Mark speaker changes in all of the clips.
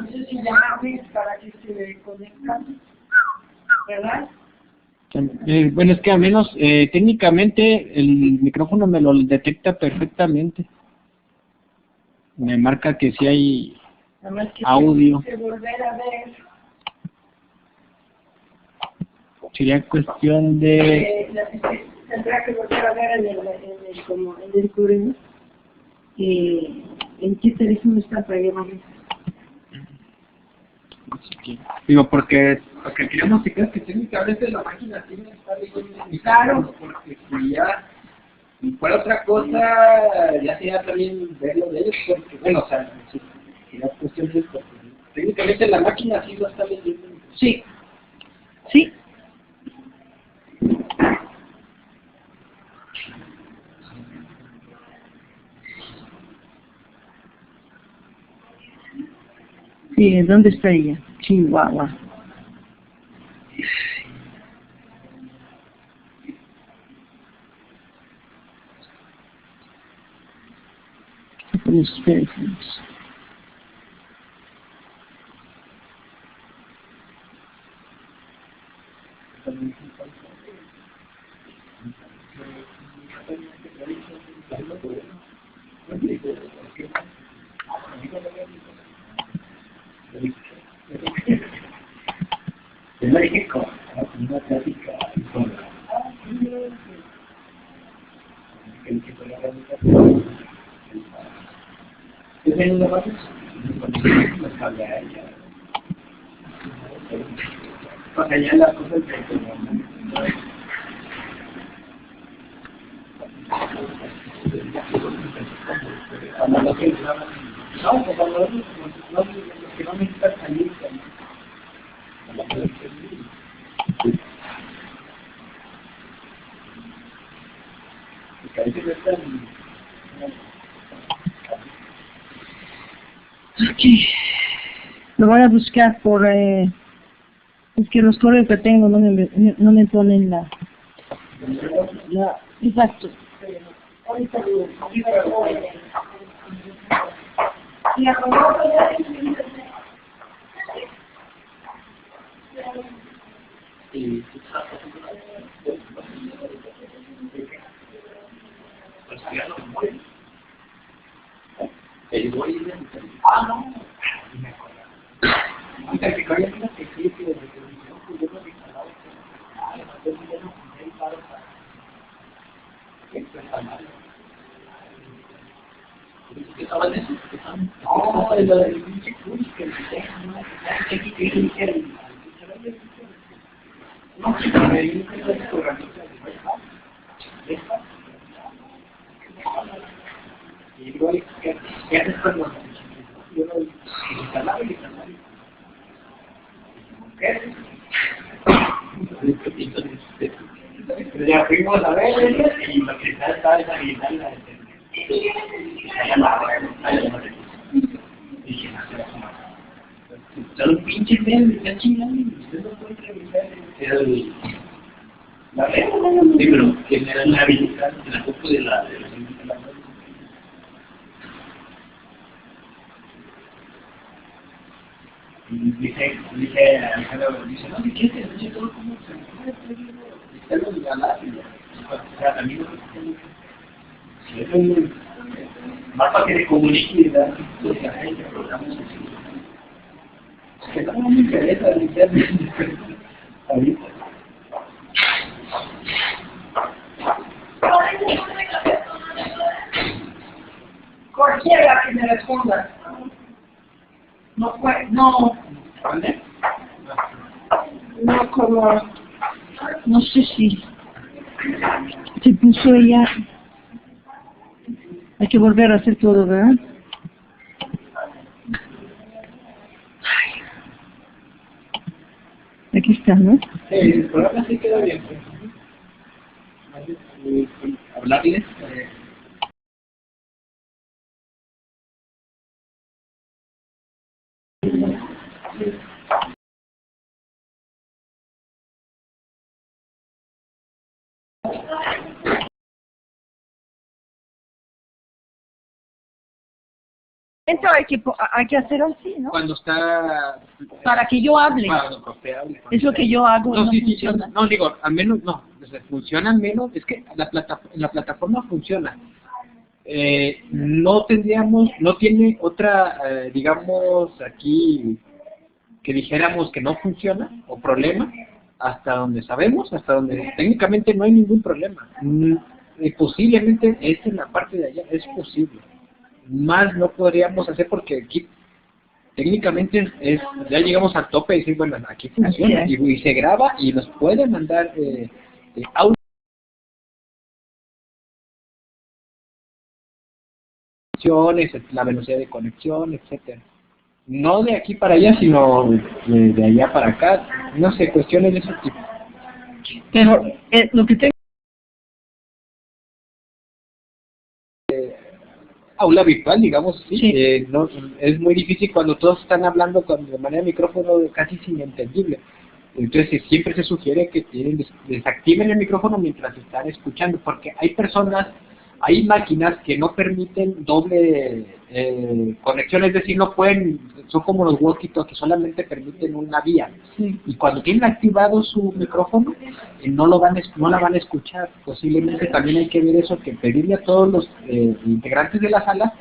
Speaker 1: no sé si llamarles para que se conecten, ¿verdad?
Speaker 2: Bueno, es que al menos técnicamente el micrófono me lo detecta perfectamente. Me marca que sí hay
Speaker 1: Además que
Speaker 2: audio.
Speaker 1: tengo que volver a ver.
Speaker 2: Sería cuestión de...
Speaker 1: Tendrá que volver a ver como en el correo en qué teléfono está para llevarlo.
Speaker 2: Digo, porque queríamos checar que técnicamente la máquina tiene que estar leyendo el micrófono, porque si ya fuera otra cosa, ya sería también verlo de ellos, porque bueno, o sea, si la cuestión es porque técnicamente la máquina sí lo está leyendo.
Speaker 1: Sí, sí. Sí, ¿dónde está ella? Chihuahua. Experience.
Speaker 2: Yo le dije con una plática con la... ¿Qué ven los vatos? Los cambia a ella. O sea, ya la cosa es que... Cuando lo que... No, pues cuando los que no necesitan salir...
Speaker 1: Okay. Lo voy a buscar por... es que los correos que tengo no me ponen la... Exacto.
Speaker 2: Ya fuimos a ver y lo que está deshabilitando la dije, no, un pinche feo, me está chingando y usted no puede revisar la red. Sí, pero que me dan la habilidad de la copa de la y dije a Alejandro, dice, no, si quieres, dice todo como se puede, lo de ganar y o sea, también si es un más para que se comunique y dar pues a gente programas así. Que no me interesa el internet ahorita.
Speaker 1: Cualquiera que me responda. No fue, no.
Speaker 2: ¿Dónde?
Speaker 1: No como, no sé si se puso ella. Hay que volver a hacer todo, ¿verdad? Aquí está, ¿no?
Speaker 2: Sí, el programa sí queda bien. Hablarles.
Speaker 1: Entonces hay que hacer así, ¿no?
Speaker 2: Cuando está...
Speaker 1: Para que yo hable.
Speaker 2: Cuando usted hable.
Speaker 1: Es lo que yo hago.
Speaker 2: No,
Speaker 1: No
Speaker 2: sí,
Speaker 1: funciona.
Speaker 2: no, digo, al menos no. O sea, funciona al menos, es que la plataforma funciona. No tendríamos, no tiene otra, digamos, aquí, que dijéramos que no funciona o problema, hasta donde sabemos, hasta donde técnicamente no hay ningún problema. Posiblemente es en la parte de allá, es posible. Más no podríamos hacer porque aquí técnicamente ya llegamos al tope y decir, bueno, aquí funciona y se graba y nos puede mandar audio, la velocidad de conexión, etcétera. No de aquí para allá, sino de allá para acá, no sé, cuestiones de ese tipo.
Speaker 1: Pero lo que tengo...
Speaker 2: Aula virtual, digamos, sí.
Speaker 1: Sí.
Speaker 2: No, es muy difícil cuando todos están hablando de manera de micrófono casi sin entendible. Entonces siempre se sugiere que desactiven el micrófono mientras están escuchando, porque hay personas, hay máquinas que no permiten doble conexión, es decir, no pueden, son como los walkie-talkie, solamente permiten una vía.
Speaker 1: Sí.
Speaker 2: Y cuando tienen activado su micrófono, no la van a escuchar. Posiblemente también hay que ver eso, que pedirle a todos los integrantes de la sala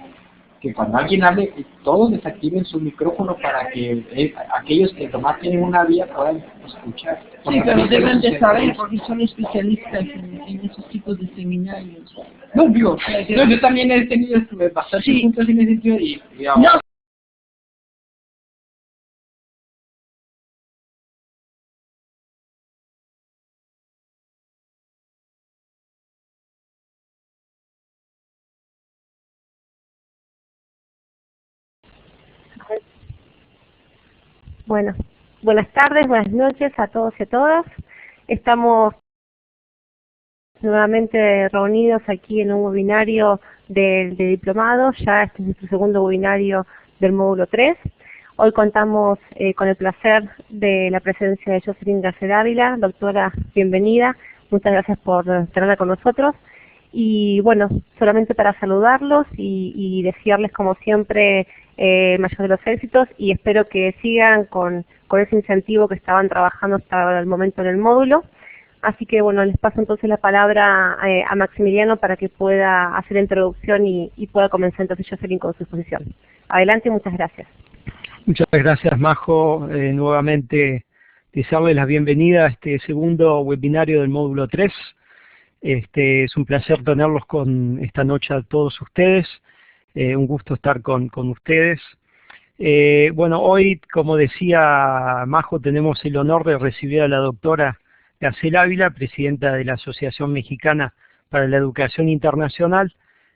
Speaker 2: que cuando alguien hable, todos desactiven su micrófono para que aquellos que nomás tienen una vía puedan escuchar.
Speaker 1: Sí, pero deben de saber porque son especialistas en esos tipos de seminarios.
Speaker 2: No, digo, yo también he tenido bastantes puntos en ese sentido y
Speaker 1: No.
Speaker 3: Bueno, buenas tardes, buenas noches a todos y a todas. Estamos nuevamente reunidos aquí en un webinario de diplomado. Ya este es nuestro segundo webinario del módulo 3. Hoy contamos con el placer de la presencia de Jocelyn García Dávila. Doctora, bienvenida. Muchas gracias por tenerla con nosotros. Y bueno, solamente para saludarlos y desearles como siempre mayor de los éxitos, y espero que sigan con ese incentivo que estaban trabajando hasta el momento en el módulo. Así que bueno, les paso entonces la palabra a Maximiliano para que pueda hacer la introducción y pueda comenzar entonces Jocelyn con su exposición. Adelante y muchas gracias.
Speaker 4: Muchas gracias, Majo. Nuevamente desearles la bienvenida a este segundo webinario del módulo 3. Es un placer tenerlos esta noche a todos ustedes. Un gusto estar con ustedes. Bueno, hoy, como decía Majo, tenemos el honor de recibir a la doctora García Dávila, presidenta de la Asociación Mexicana para la Educación Internacional.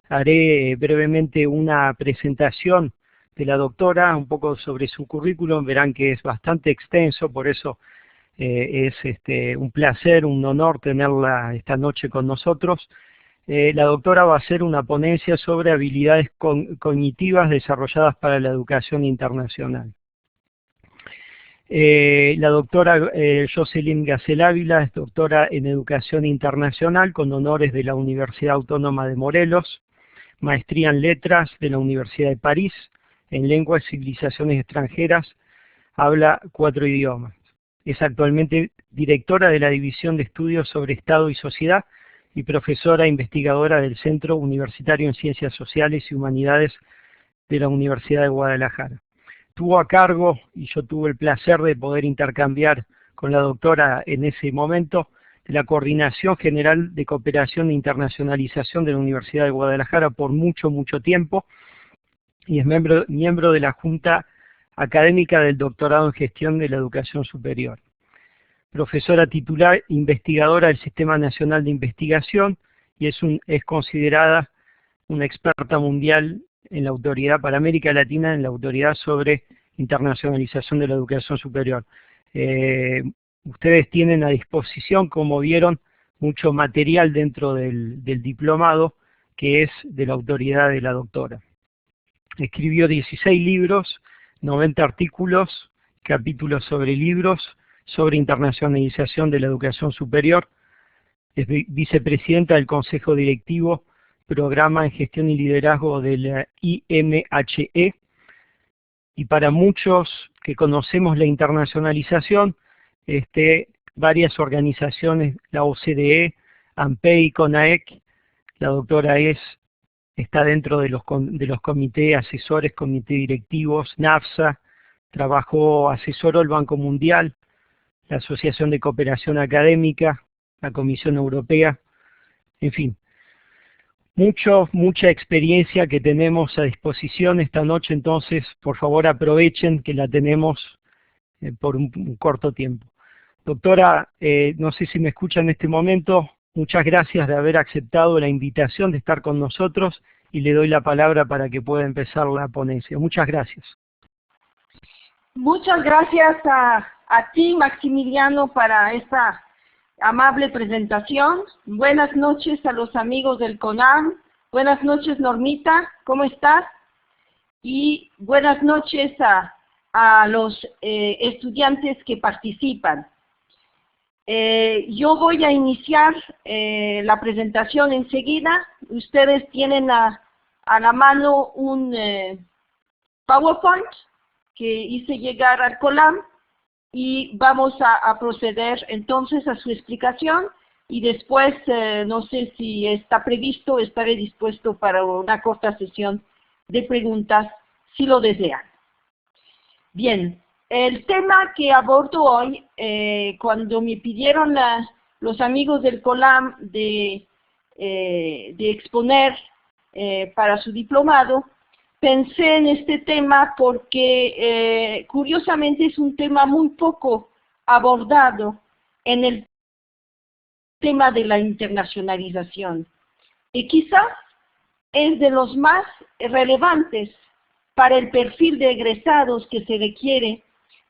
Speaker 4: Haré brevemente una presentación de la doctora, un poco sobre su currículum. Verán que es bastante extenso, por eso es un placer, un honor tenerla esta noche con nosotros. La doctora va a hacer una ponencia sobre habilidades cognitivas desarrolladas para la educación internacional. La doctora Jocelyn García Dávila es doctora en Educación Internacional con honores de la Universidad Autónoma de Morelos, maestría en Letras de la Universidad de París, en Lenguas y Civilizaciones Extranjeras, habla 4 idiomas. Es actualmente directora de la División de Estudios sobre Estado y Sociedad y profesora investigadora del Centro Universitario en Ciencias Sociales y Humanidades de la Universidad de Guadalajara. Tuvo a cargo, y yo tuve el placer de poder intercambiar con la doctora en ese momento, de la Coordinación General de Cooperación e Internacionalización de la Universidad de Guadalajara por mucho tiempo, y es miembro de la Junta Académica del Doctorado en Gestión de la Educación Superior. Profesora titular investigadora del Sistema Nacional de Investigación y es considerada una experta mundial en la Autoridad para América Latina, en la Autoridad sobre Internacionalización de la Educación Superior. Ustedes tienen a disposición, como vieron, mucho material dentro del diplomado que es de la autoridad de la doctora. Escribió 16 libros, 90 artículos, capítulos sobre libros, sobre internacionalización de la educación superior. Es vicepresidenta del Consejo Directivo, Programa en Gestión y Liderazgo de la IMHE, y para muchos que conocemos la internacionalización, varias organizaciones, la OCDE, ANPEI, CONAEC, la doctora está dentro de los comités asesores, comités directivos, NAFSA, asesoró el Banco Mundial, la Asociación de Cooperación Académica, la Comisión Europea, en fin. Mucha experiencia que tenemos a disposición esta noche, entonces por favor aprovechen que la tenemos por un corto tiempo. Doctora, no sé si me escucha en este momento, muchas gracias de haber aceptado la invitación de estar con nosotros y le doy la palabra para que pueda empezar la ponencia. Muchas gracias.
Speaker 1: Muchas gracias a ti, Maximiliano, para esta amable presentación. Buenas noches a los amigos del CONAM. Buenas noches, Normita, ¿cómo estás? Y buenas noches a los estudiantes que participan. Yo voy a iniciar la presentación enseguida. Ustedes tienen a la mano un PowerPoint que hice llegar al COLAM. Y vamos a proceder entonces a su explicación y después, no sé si está previsto, estaré dispuesto para una corta sesión de preguntas si lo desean. Bien, el tema que abordo hoy, cuando me pidieron los amigos del COLAM de exponer para su diplomado, pensé en este tema porque curiosamente es un tema muy poco abordado en el tema de la internacionalización. Y quizás es de los más relevantes para el perfil de egresados que se requiere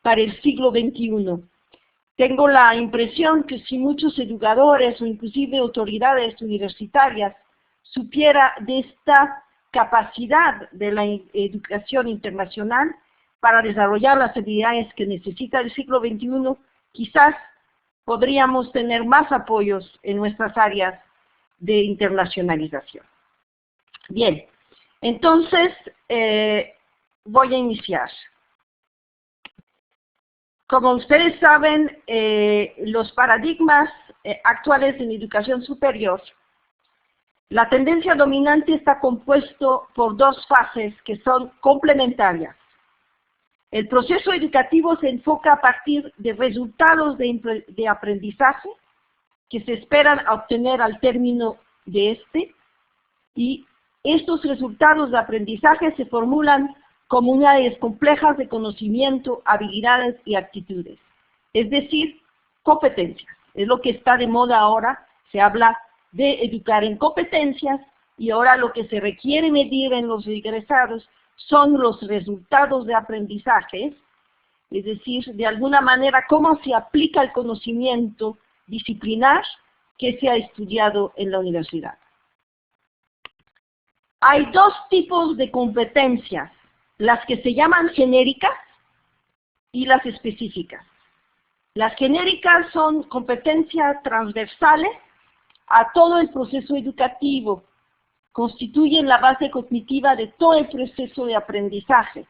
Speaker 1: para el siglo XXI. Tengo la impresión que si muchos educadores o inclusive autoridades universitarias supiera de esta capacidad de la educación internacional para desarrollar las habilidades que necesita el siglo XXI, quizás podríamos tener más apoyos en nuestras áreas de internacionalización. Bien, entonces voy a iniciar. Como ustedes saben, los paradigmas actuales en educación superior, la tendencia dominante está compuesto por dos fases que son complementarias. El proceso educativo se enfoca a partir de resultados de aprendizaje que se esperan obtener al término de este, y estos resultados de aprendizaje se formulan como unidades complejas de conocimiento, habilidades y actitudes, es decir, competencias. Es lo que está de moda ahora, se habla de educar en competencias, y ahora lo que se requiere medir en los egresados son los resultados de aprendizaje, es decir, de alguna manera cómo se aplica el conocimiento disciplinar que se ha estudiado en la universidad. Hay dos tipos de competencias, las que se llaman genéricas y las específicas. Las genéricas son competencias transversales a todo el proceso educativo, constituyen la base cognitiva de todo el proceso de aprendizaje.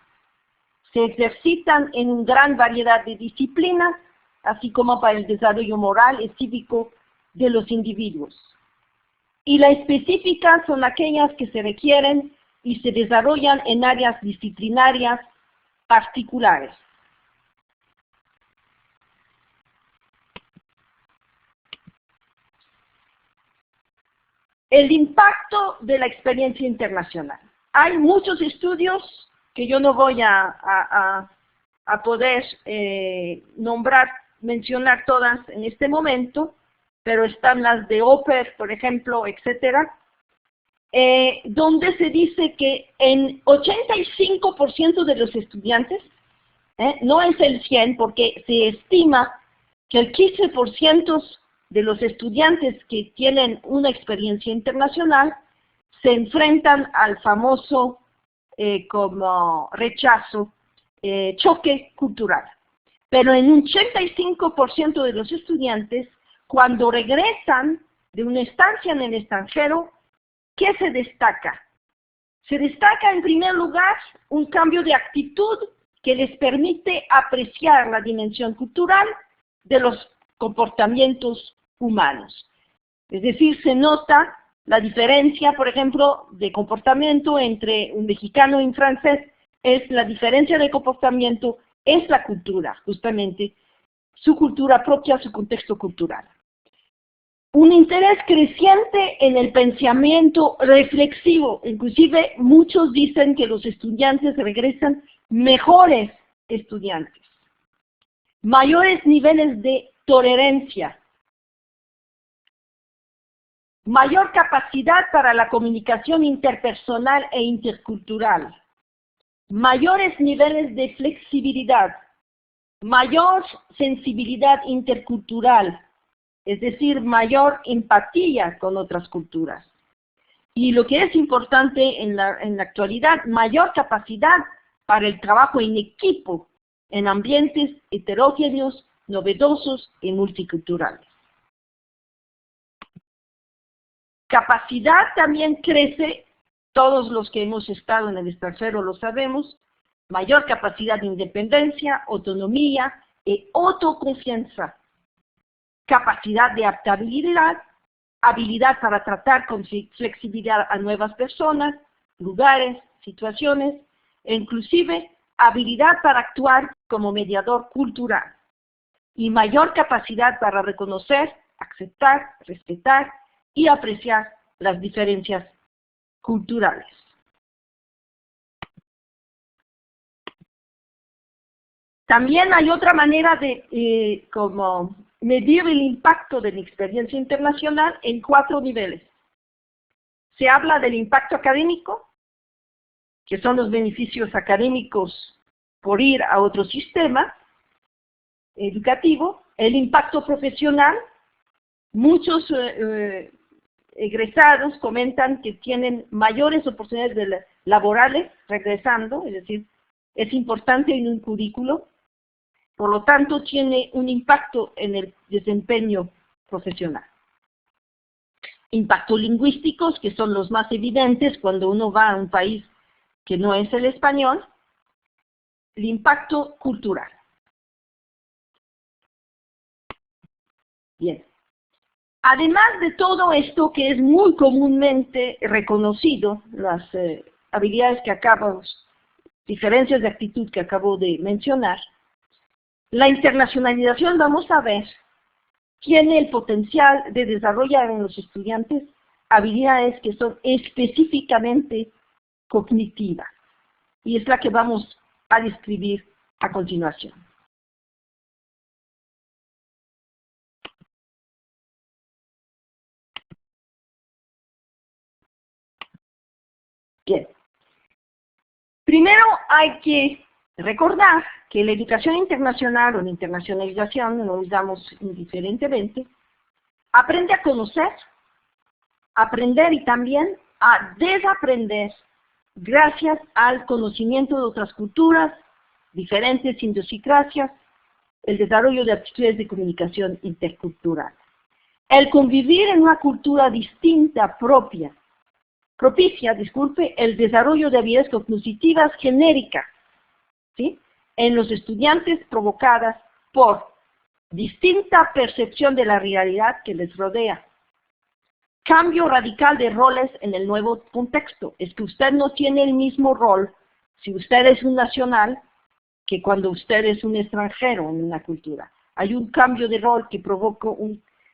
Speaker 1: Se ejercitan en una gran variedad de disciplinas, así como para el desarrollo moral y cívico de los individuos. Y las específicas son aquellas que se requieren y se desarrollan en áreas disciplinarias particulares. El impacto de la experiencia internacional. Hay muchos estudios que yo no voy a poder mencionar todas en este momento, pero están las de Oper, por ejemplo, etcétera, donde se dice que en 85% de los estudiantes, no es el 100%, porque se estima que el 15% de los estudiantes que tienen una experiencia internacional se enfrentan al famoso como rechazo, choque cultural. Pero en un 85% de los estudiantes, cuando regresan de una estancia en el extranjero, ¿qué se destaca? Se destaca en primer lugar un cambio de actitud que les permite apreciar la dimensión cultural de los comportamientos humanos. Es decir, se nota la diferencia, por ejemplo, de comportamiento entre un mexicano y un francés, es la diferencia de comportamiento, es la cultura, justamente, su cultura propia, su contexto cultural. Un interés creciente en el pensamiento reflexivo, inclusive muchos dicen que los estudiantes regresan mejores estudiantes, mayores niveles de tolerancia, mayor capacidad para la comunicación interpersonal e intercultural, mayores niveles de flexibilidad, mayor sensibilidad intercultural, es decir, mayor empatía con otras culturas. Y lo que es importante en la actualidad, mayor capacidad para el trabajo en equipo, en ambientes heterogéneos, novedosos y multiculturales. Capacidad también crece, todos los que hemos estado en el extranjero lo sabemos, mayor capacidad de independencia, autonomía y autoconfianza. Capacidad de adaptabilidad, habilidad para tratar con flexibilidad a nuevas personas, lugares, situaciones, e inclusive habilidad para actuar como mediador cultural. Y mayor capacidad para reconocer, aceptar, respetar y apreciar las diferencias culturales. También hay otra manera de como medir el impacto de la experiencia internacional en 4 niveles. Se habla del impacto académico, que son los beneficios académicos por ir a otro sistema educativo. El impacto profesional, muchos egresados comentan que tienen mayores oportunidades laborales regresando, es decir, es importante en un currículo. Por lo tanto, tiene un impacto en el desempeño profesional. Impactos lingüísticos, que son los más evidentes cuando uno va a un país que no es el español. El impacto cultural. Bien. Además de todo esto que es muy comúnmente reconocido, las habilidades que diferencias de actitud que acabo de mencionar, la internacionalización, vamos a ver, tiene el potencial de desarrollar en los estudiantes habilidades que son específicamente cognitivas. Y es la que vamos a describir a continuación. Bien. Primero hay que recordar que la educación internacional o la internacionalización, lo usamos indiferentemente, aprende a conocer, aprender y también a desaprender gracias al conocimiento de otras culturas, diferentes idiosincrasias, el desarrollo de aptitudes de comunicación intercultural. El convivir en una cultura distinta, propicia, el desarrollo de habilidades cognitivas genéricas, ¿sí?, en los estudiantes provocadas por distinta percepción de la realidad que les rodea. Cambio radical de roles en el nuevo contexto. Es que usted no tiene el mismo rol si usted es un nacional que cuando usted es un extranjero en una cultura. Hay un cambio de rol que provoca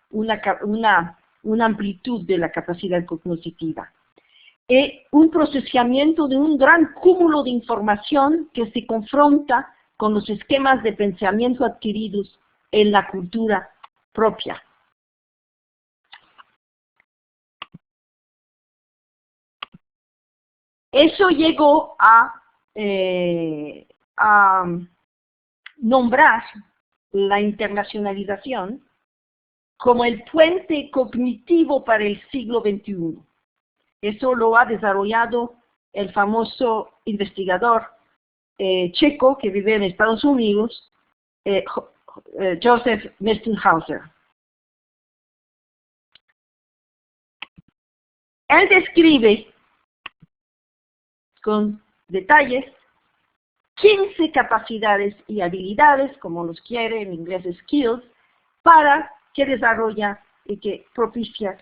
Speaker 1: una amplitud de la capacidad cognitiva. Un procesamiento de un gran cúmulo de información que se confronta con los esquemas de pensamiento adquiridos en la cultura propia. Eso llegó a nombrar la internacionalización como el puente cognitivo para el siglo XXI. Eso lo ha desarrollado el famoso investigador checo que vive en Estados Unidos, Joseph Mestinghauser. Él describe con detalles 15 capacidades y habilidades, como los quiere en inglés skills, para que desarrolla y que propicia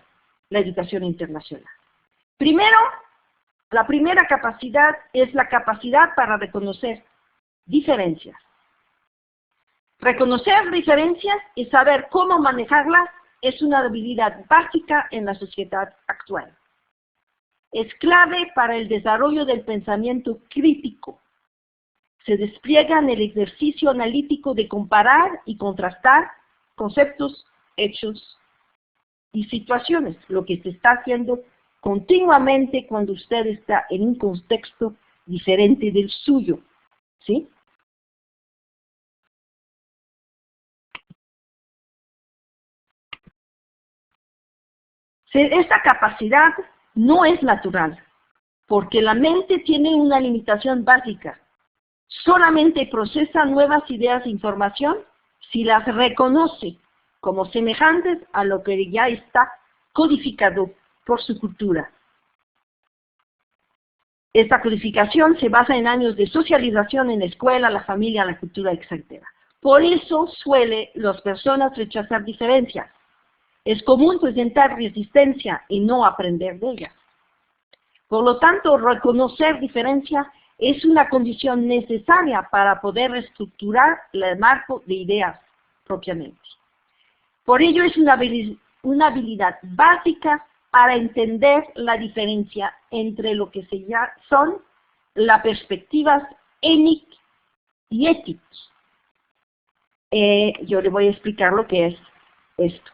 Speaker 1: la educación internacional. Primero, la primera capacidad es la capacidad para reconocer diferencias. Reconocer diferencias y saber cómo manejarlas es una habilidad básica en la sociedad actual. Es clave para el desarrollo del pensamiento crítico. Se despliega en el ejercicio analítico de comparar y contrastar conceptos, hechos y situaciones, lo que se está haciendo continuamente cuando usted está en un contexto diferente del suyo, ¿sí? Esta capacidad no es natural, porque la mente tiene una limitación básica. Solamente procesa nuevas ideas e información si las reconoce como semejantes a lo que ya está codificado por su cultura. Esta codificación se basa en años de socialización en la escuela, la familia, la cultura, etc. Por eso suelen las personas rechazar diferencias. Es común presentar resistencia y no aprender de ellas. Por lo tanto, reconocer diferencia es una condición necesaria para poder reestructurar el marco de ideas propiamente. Por ello es una habilidad básica para entender la diferencia entre lo que son las perspectivas ENIC y ETIC. Yo le voy a explicar lo que es esto.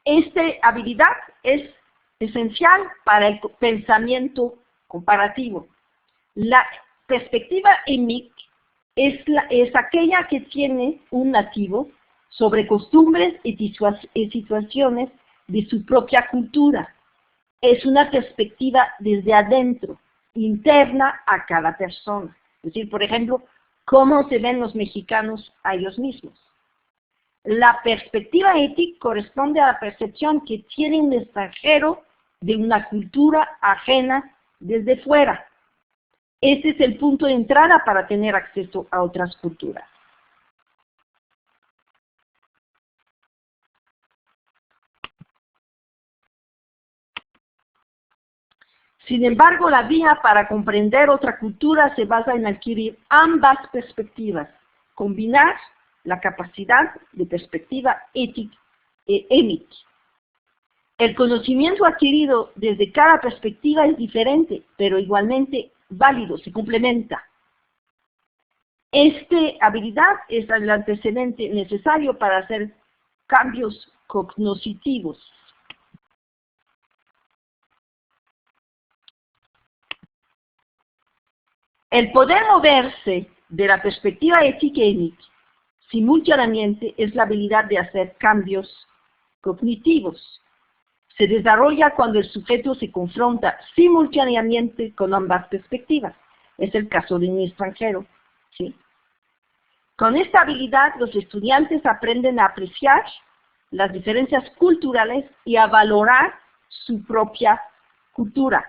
Speaker 1: Esta habilidad es esencial para el pensamiento comparativo. La perspectiva ENIC es aquella que tiene un nativo sobre costumbres y situaciones de su propia cultura. Es una perspectiva desde adentro, interna a cada persona. Es decir, por ejemplo, cómo se ven los mexicanos a ellos mismos. La perspectiva ética corresponde a la percepción que tiene un extranjero de una cultura ajena desde fuera. Este es el punto de entrada para tener acceso a otras culturas. Sin embargo, la vía para comprender otra cultura se basa en adquirir ambas perspectivas, combinar la capacidad de perspectiva ética e ENIC. El conocimiento adquirido desde cada perspectiva es diferente, pero igualmente válido, se complementa. Esta habilidad es el antecedente necesario para hacer cambios cognitivos. El poder moverse de la perspectiva ética y ENIC simultáneamente es la habilidad de hacer cambios cognitivos. Se desarrolla cuando el sujeto se confronta simultáneamente con ambas perspectivas. Es el caso de un extranjero, ¿sí? Con esta habilidad, los estudiantes aprenden a apreciar las diferencias culturales y a valorar su propia cultura.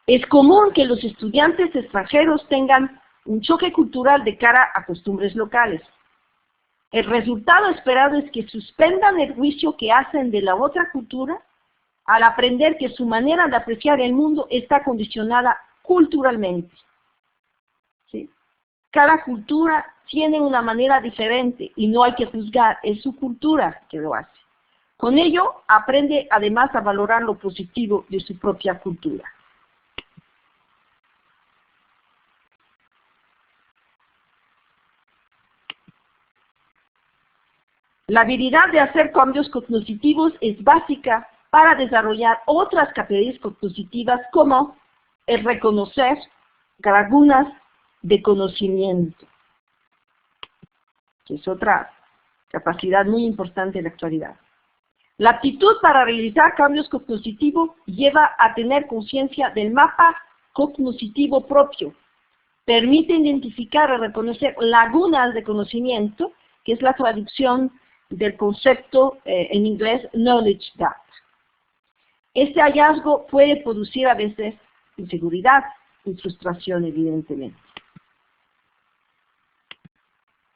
Speaker 1: Es común que los estudiantes extranjeros tengan un choque cultural de cara a costumbres locales. El resultado esperado es que suspendan el juicio que hacen de la otra cultura al aprender que su manera de apreciar el mundo está condicionada culturalmente. ¿Sí? Cada cultura tiene una manera diferente y no hay que juzgar, es su cultura que lo hace. Con ello, aprende además a valorar lo positivo de su propia cultura. La habilidad de hacer cambios cognitivos es básica para desarrollar otras capacidades cognitivas como el reconocer lagunas de conocimiento, que es otra capacidad muy importante en la actualidad. La aptitud para realizar cambios cognitivos lleva a tener conciencia del mapa cognitivo propio. Permite identificar y reconocer lagunas de conocimiento, que es la traducción del concepto en inglés knowledge gap. Este hallazgo puede producir a veces inseguridad y frustración, evidentemente.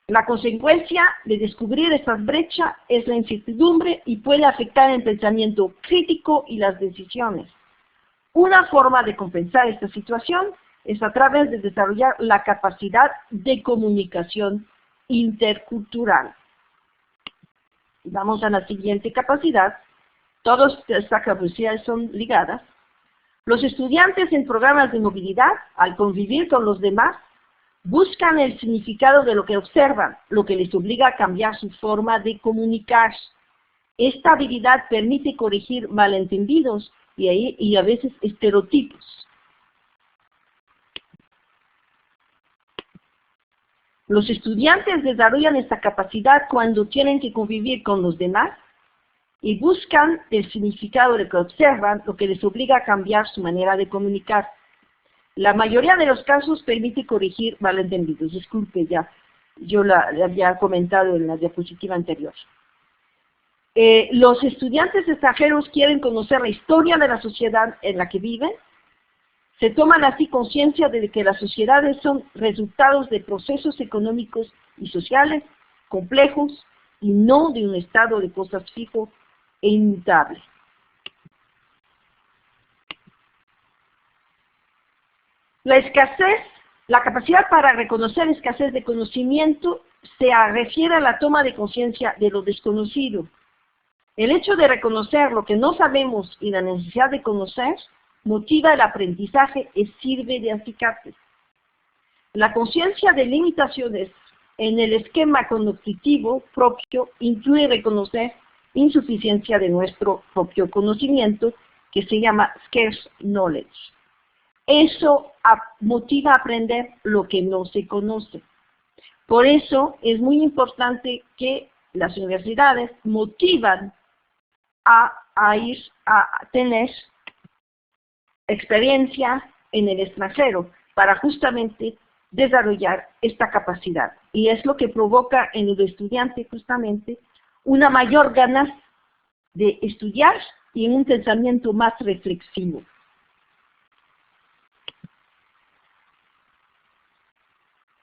Speaker 1: La consecuencia de descubrir esta brecha es la incertidumbre y puede afectar el pensamiento crítico y las decisiones. Una forma de compensar esta situación es a través de desarrollar la capacidad de comunicación intercultural. Vamos a la siguiente capacidad. Todas estas capacidades son ligadas. Los estudiantes en programas de movilidad, al convivir con los demás, buscan el significado de lo que observan, lo que les obliga a cambiar su forma de comunicar. Esta habilidad permite corregir malentendidos y a veces estereotipos. Los estudiantes desarrollan esta capacidad cuando tienen que convivir con los demás y buscan el significado de lo que observan, lo que les obliga a cambiar su manera de comunicar. La mayoría de los casos permite corregir malentendidos. Disculpe, yo la había comentado en la diapositiva anterior. Los estudiantes extranjeros quieren conocer la historia de la sociedad en la que viven. Se toman así conciencia de que las sociedades son resultados de procesos económicos y sociales complejos y no de un estado de cosas fijo e inmutable. La escasez, la capacidad para reconocer escasez de conocimiento se refiere a la toma de conciencia de lo desconocido. El hecho de reconocer lo que no sabemos y la necesidad de conocer motiva el aprendizaje y sirve de acicate. La conciencia de limitaciones en el esquema cognitivo propio incluye reconocer insuficiencia de nuestro propio conocimiento, que se llama scarce knowledge. Eso motiva a aprender lo que no se conoce. Por eso es muy importante que las universidades motivan a ir a tener experiencia en el extranjero para justamente desarrollar esta capacidad. Y es lo que provoca en el estudiante justamente una mayor ganas de estudiar y un pensamiento más reflexivo.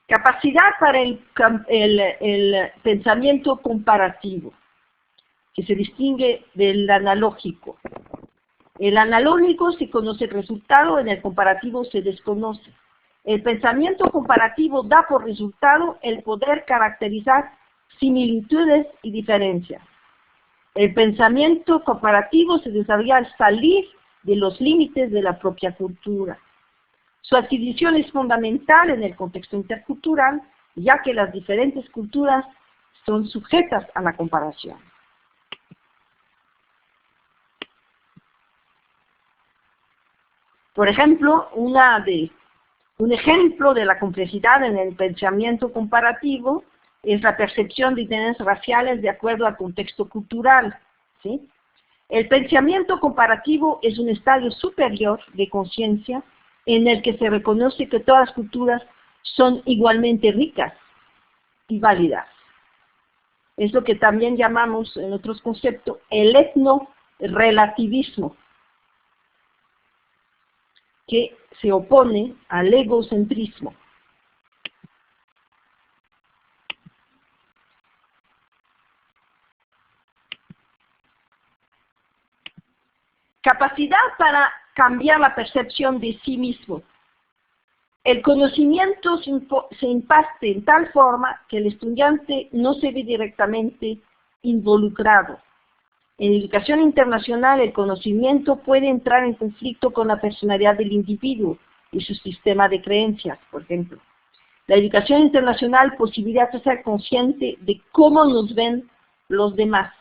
Speaker 1: Capacidad para el pensamiento comparativo, que se distingue del analógico. El analógico se conoce el resultado, en el comparativo se desconoce. El pensamiento comparativo da por resultado el poder caracterizar similitudes y diferencias. El pensamiento comparativo se desarrolla al salir de los límites de la propia cultura. Su adquisición es fundamental en el contexto intercultural, ya que las diferentes culturas son sujetas a la comparación. Por ejemplo, un ejemplo de la complejidad en el pensamiento comparativo es la percepción de diferencias raciales de acuerdo al contexto cultural, ¿sí? El pensamiento comparativo es un estadio superior de conciencia en el que se reconoce que todas las culturas son igualmente ricas y válidas. Es lo que también llamamos, en otros conceptos, el etnorelativismo, que se opone al egocentrismo. Capacidad para cambiar la percepción de sí mismo. El conocimiento se imparte en tal forma que el estudiante no se ve directamente involucrado. En educación internacional, el conocimiento puede entrar en conflicto con la personalidad del individuo y su sistema de creencias, por ejemplo. La educación internacional posibilita ser consciente de cómo nos ven los demás.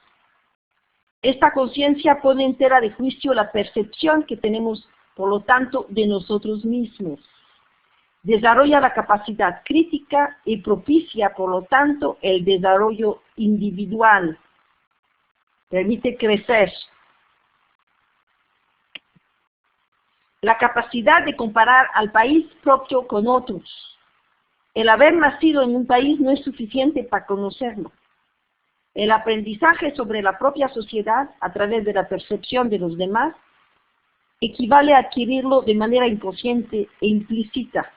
Speaker 1: Esta conciencia pone en tela de juicio la percepción que tenemos, por lo tanto, de nosotros mismos. Desarrolla la capacidad crítica y propicia, por lo tanto, el desarrollo individual. Permite crecer. La capacidad de comparar al país propio con otros. El haber nacido en un país no es suficiente para conocerlo. El aprendizaje sobre la propia sociedad a través de la percepción de los demás equivale a adquirirlo de manera inconsciente e implícita.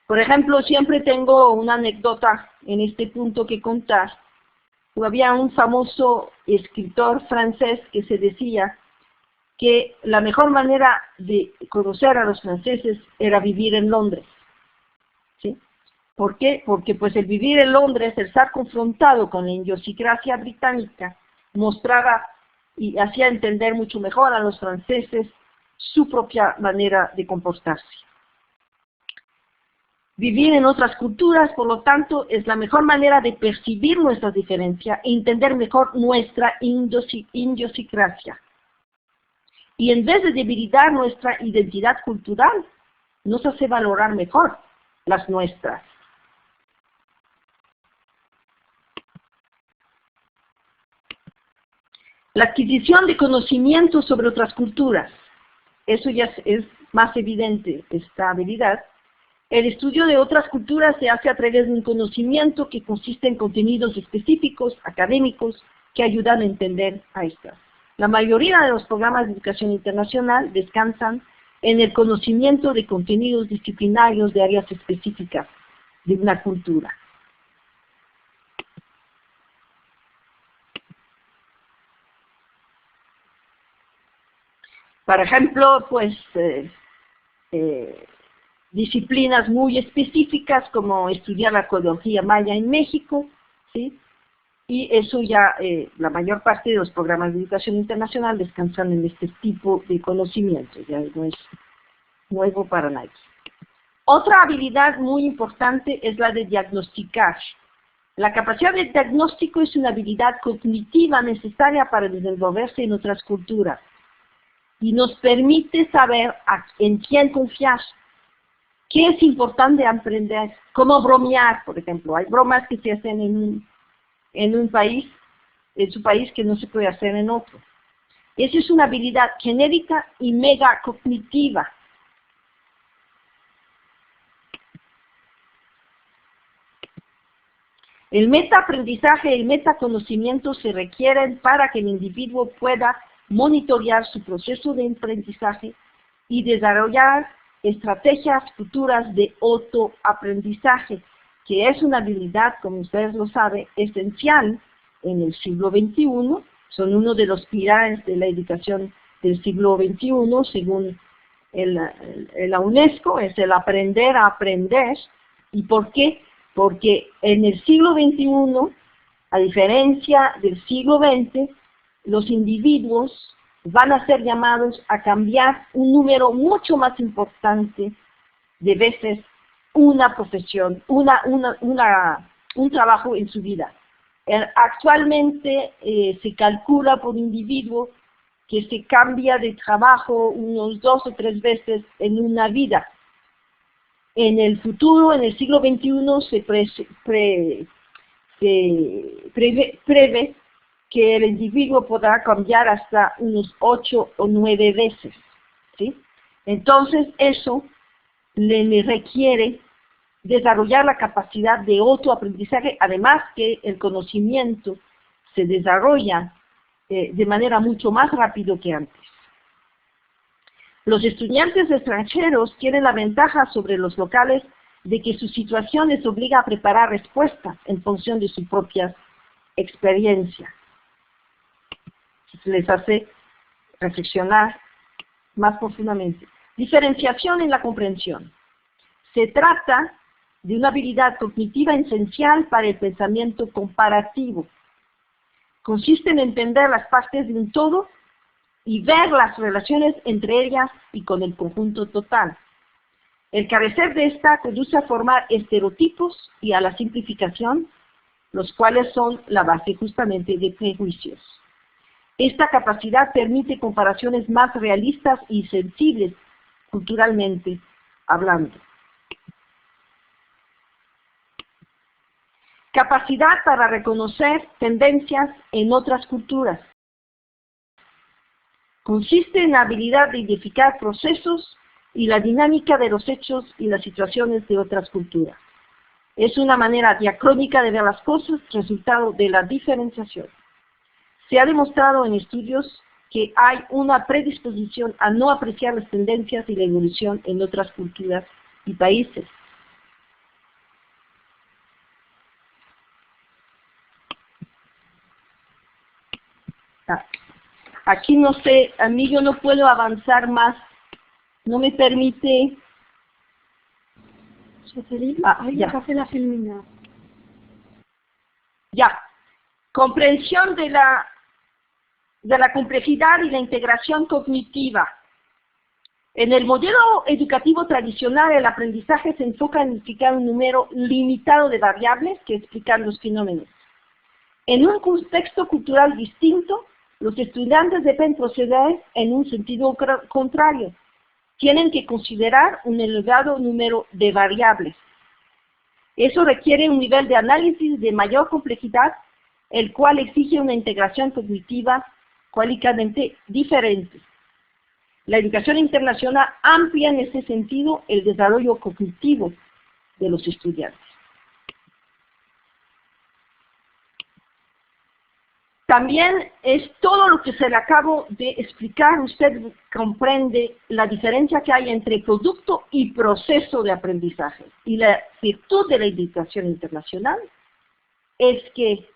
Speaker 1: Por ejemplo, siempre tengo una anécdota en este punto que contar. Había un famoso escritor francés que se decía que la mejor manera de conocer a los franceses era vivir en Londres. ¿Sí? ¿Por qué? Porque pues el vivir en Londres, el estar confrontado con la idiosincrasia británica, mostraba y hacía entender mucho mejor a los franceses su propia manera de comportarse. Vivir en otras culturas, por lo tanto, es la mejor manera de percibir nuestras diferencias e entender mejor nuestra idiosincrasia. Y en vez de debilitar nuestra identidad cultural, nos hace valorar mejor las nuestras. La adquisición de conocimientos sobre otras culturas, eso ya es más evidente, esta habilidad. El estudio de otras culturas se hace a través de un conocimiento que consiste en contenidos específicos, académicos, que ayudan a entender a estas. La mayoría de los programas de educación internacional descansan en el conocimiento de contenidos disciplinarios de áreas específicas de una cultura. Por ejemplo, pues disciplinas muy específicas como estudiar la arqueología maya en México, ¿sí? Y eso ya, la mayor parte de los programas de educación internacional descansan en este tipo de conocimiento, ya no es nuevo para nadie. Otra habilidad muy importante es la de diagnosticar. La capacidad de diagnóstico es una habilidad cognitiva necesaria para desenvolverse en otras culturas y nos permite saber en quién confiar, qué es importante aprender, cómo bromear, por ejemplo. Hay bromas que se hacen en un país, en su país, que no se puede hacer en otro. Esa es una habilidad genérica y mega cognitiva. El metaaprendizaje y el metaconocimiento se requieren para que el individuo pueda monitorear su proceso de aprendizaje y desarrollar estrategias futuras de autoaprendizaje, que es una habilidad, como ustedes lo saben, esencial en el siglo XXI, son uno de los pilares de la educación del siglo XXI, según la UNESCO, es el aprender a aprender. ¿Y por qué? Porque en el siglo XXI, a diferencia del siglo XX, los individuos van a ser llamados a cambiar un número mucho más importante de veces una profesión, un trabajo en su vida. Actualmente se calcula por individuo que se cambia de trabajo unos 2 o 3 veces en una vida. En el futuro, en el siglo XXI, se prevé que el individuo podrá cambiar hasta unos 8 o 9 veces, ¿sí? Entonces eso le requiere desarrollar la capacidad de autoaprendizaje, además que el conocimiento se desarrolla de manera mucho más rápido que antes. Los estudiantes extranjeros tienen la ventaja sobre los locales de que su situación les obliga a preparar respuestas en función de su propia experiencia. Les hace reflexionar más profundamente. Diferenciación en la comprensión. Se trata de una habilidad cognitiva esencial para el pensamiento comparativo. Consiste en entender las partes de un todo y ver las relaciones entre ellas y con el conjunto total. El carecer de esta conduce a formar estereotipos y a la simplificación, los cuales son la base justamente de prejuicios. Esta capacidad permite comparaciones más realistas y sensibles culturalmente hablando. Capacidad para reconocer tendencias en otras culturas. Consiste en la habilidad de identificar procesos y la dinámica de los hechos y las situaciones de otras culturas. Es una manera diacrónica de ver las cosas, resultado de la diferenciación. Se ha demostrado en estudios que hay una predisposición a no apreciar las tendencias y la evolución en otras culturas y países. Aquí no sé, a mí yo no puedo avanzar más, no me permite. Ya. Ya. Comprensión de la complejidad y la integración cognitiva. En el modelo educativo tradicional, el aprendizaje se enfoca en identificar un número limitado de variables que explican los fenómenos. En un contexto cultural distinto, los estudiantes deben proceder en un sentido contrario. Tienen que considerar un elevado número de variables. Eso requiere un nivel de análisis de mayor complejidad, el cual exige una integración cognitiva cualitativamente diferente. La educación internacional amplia en ese sentido el desarrollo cognitivo de los estudiantes. También es todo lo que se le acabo de explicar. Usted comprende la diferencia que hay entre producto y proceso de aprendizaje. Y la virtud de la educación internacional es que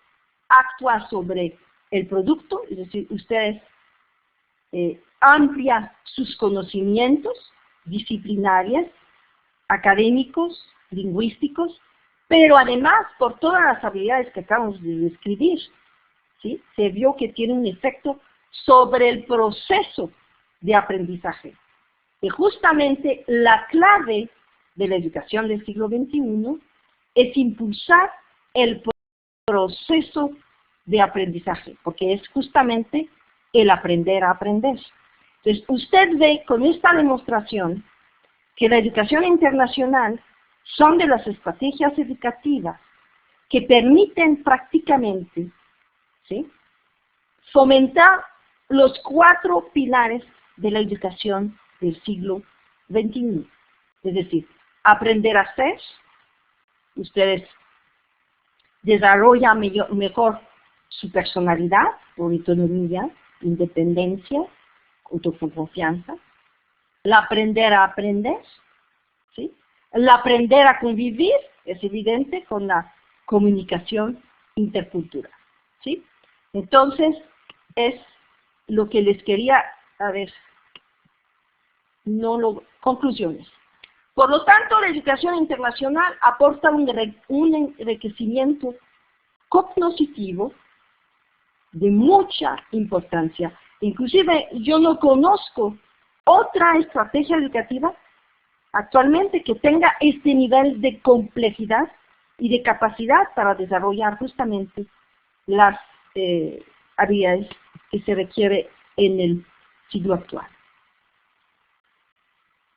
Speaker 1: actúa sobre el producto, es decir, usted amplia sus conocimientos disciplinarios, académicos, lingüísticos, pero además por todas las habilidades que acabamos de describir, ¿sí? Se vio que tiene un efecto sobre el proceso de aprendizaje. Y justamente la clave de la educación del siglo XXI es impulsar el proceso de aprendizaje, porque es justamente el aprender a aprender. Entonces, usted ve con esta demostración que la educación internacional son de las estrategias educativas que permiten prácticamente, ¿sí?, fomentar los 4 pilares de la educación del siglo XXI. Es decir, aprender a ser, ustedes desarrollan mejor su personalidad, autonomía, independencia, autoconfianza, el aprender a aprender, ¿sí?, el aprender a convivir, es evidente, con la comunicación intercultural, ¿sí? Entonces, es lo que les quería, conclusiones. Por lo tanto, la educación internacional aporta un enriquecimiento cognitivo de mucha importancia. Inclusive, yo no conozco otra estrategia educativa actualmente que tenga este nivel de complejidad y de capacidad para desarrollar justamente las habilidades que se requiere en el siglo actual.